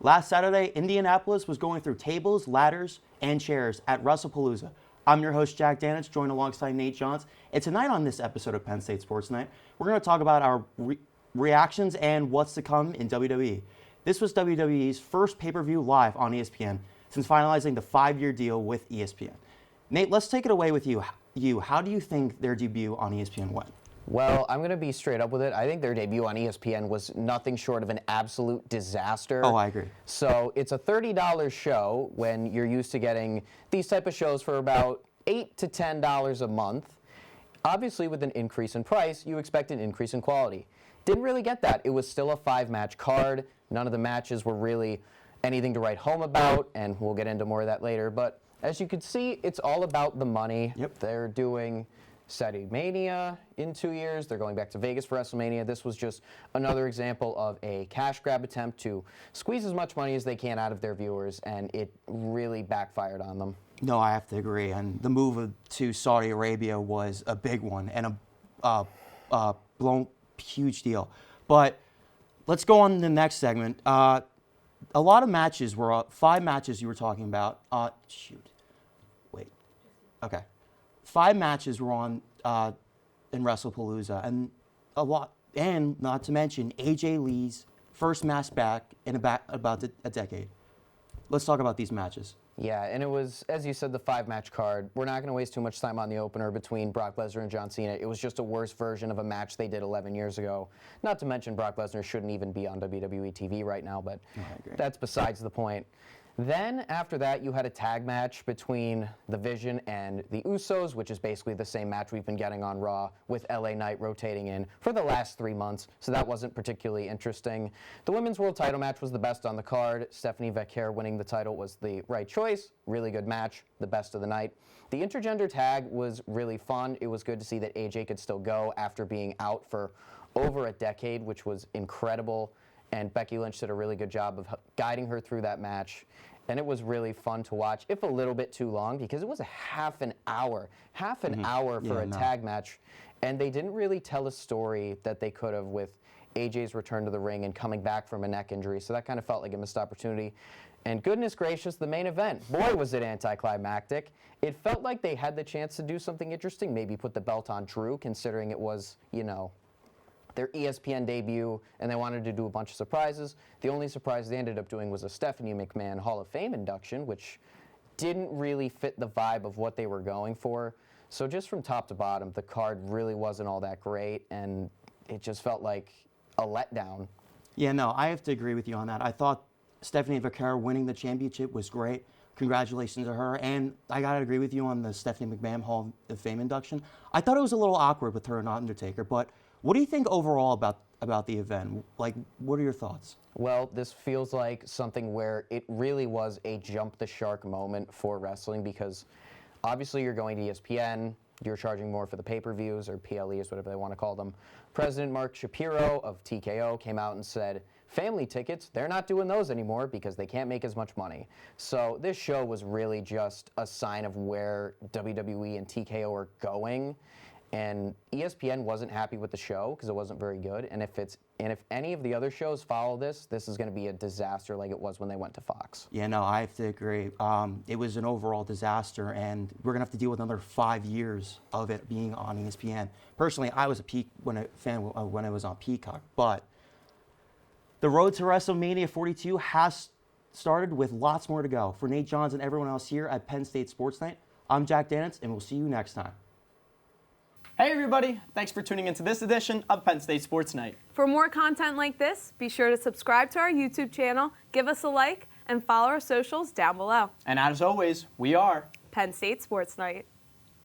Last Saturday, Indianapolis was going through tables, ladders, and chairs at Wrestlepalooza. I'm your host, Jack Danetz, joined alongside Nate Johns. And tonight on this episode of Penn State Sports Night, we're going to talk about our reactions and what's to come in WWE. This was WWE's first pay-per-view live on ESPN since finalizing the 5-year deal with ESPN. Nate, let's take it away with you. How do you think their debut on ESPN went? Well, I'm going to be straight up with it. I think their debut on ESPN was nothing short of an absolute disaster. Oh, I agree. So it's a $30 show when you're used to getting these type of shows for about $8 to $10 a month. Obviously, with an increase in price, you expect an increase in quality. Didn't really get that. It was still a 5-match card. None of the matches were really anything to write home about, and we'll get into more of that later. But as you can see, it's all about the money. Yep. They're doing Saudi Mania in 2 years. They're going back to Vegas for WrestleMania. This was just another example of a cash grab attempt to squeeze as much money as they can out of their viewers, and it really backfired on them. No, I have to agree. And the move to Saudi Arabia was a big one and a blown huge deal. But let's go on to the next segment. A lot of matches were 5 matches you were talking about. Okay. 5 matches were on in Wrestlepalooza, and a lot, and not to mention AJ Lee's first match back in about a decade. Let's talk about these matches. Yeah, and it was, as you said, the 5-match card. We're not going to waste too much time on the opener between Brock Lesnar and John Cena. It was just a worse version of a match they did 11 years ago. Not to mention Brock Lesnar shouldn't even be on WWE TV right now, but that's besides the point. Then, after that, you had a tag match between The Vision and the Usos, which is basically the same match we've been getting on Raw, with LA Knight rotating in for the last 3 months, so that wasn't particularly interesting. The Women's World title match was the best on the card. Stephanie Vaquer winning the title was the right choice. Really good match, the best of the night. The intergender tag was really fun. It was good to see that AJ could still go after being out for over a decade, which was incredible. And Becky Lynch did a really good job of guiding her through that match. And it was really fun to watch, if a little bit too long, because it was a half an hour for a tag match. And they didn't really tell a story that they could have with AJ's return to the ring and coming back from a neck injury. So that kind of felt like a missed opportunity. And goodness gracious, the main event. Boy, was it anticlimactic. It felt like they had the chance to do something interesting, maybe put the belt on Drew, considering it was, their ESPN debut, and they wanted to do a bunch of surprises. The only surprise they ended up doing was a Stephanie McMahon Hall of Fame induction, which didn't really fit the vibe of what they were going for. So just from top to bottom, the card really wasn't all that great, and it just felt like a letdown. Yeah, no, I have to agree with you on that. I thought Stephanie Vaquer winning the championship was great. Congratulations to her. And I got to agree with you on the Stephanie McMahon Hall of Fame induction. I thought it was a little awkward with her and Undertaker, but what do you think overall about the event? Like, what are your thoughts? Well, this feels like something where it really was a jump the shark moment for wrestling, because obviously you're going to ESPN, you're charging more for the pay-per-views, or PLEs, whatever they want to call them. President Mark Shapiro of TKO came out and said, family tickets, they're not doing those anymore because they can't make as much money. So this show was really just a sign of where WWE and TKO are going. And ESPN wasn't happy with the show because it wasn't very good. And if any of the other shows follow this is going to be a disaster like it was when they went to Fox. Yeah, no, I have to agree. It was an overall disaster, and we're going to have to deal with another 5 years of it being on ESPN. Personally, I was a fan when it was on Peacock, but the road to WrestleMania 42 has started with lots more to go. For Nate Johns and everyone else here at Penn State Sports Night, I'm Jack Danetz, and we'll see you next time. Hey everybody, thanks for tuning into this edition of Penn State Sports Night. For more content like this, be sure to subscribe to our YouTube channel, give us a like, and follow our socials down below. And as always, we are Penn State Sports Night.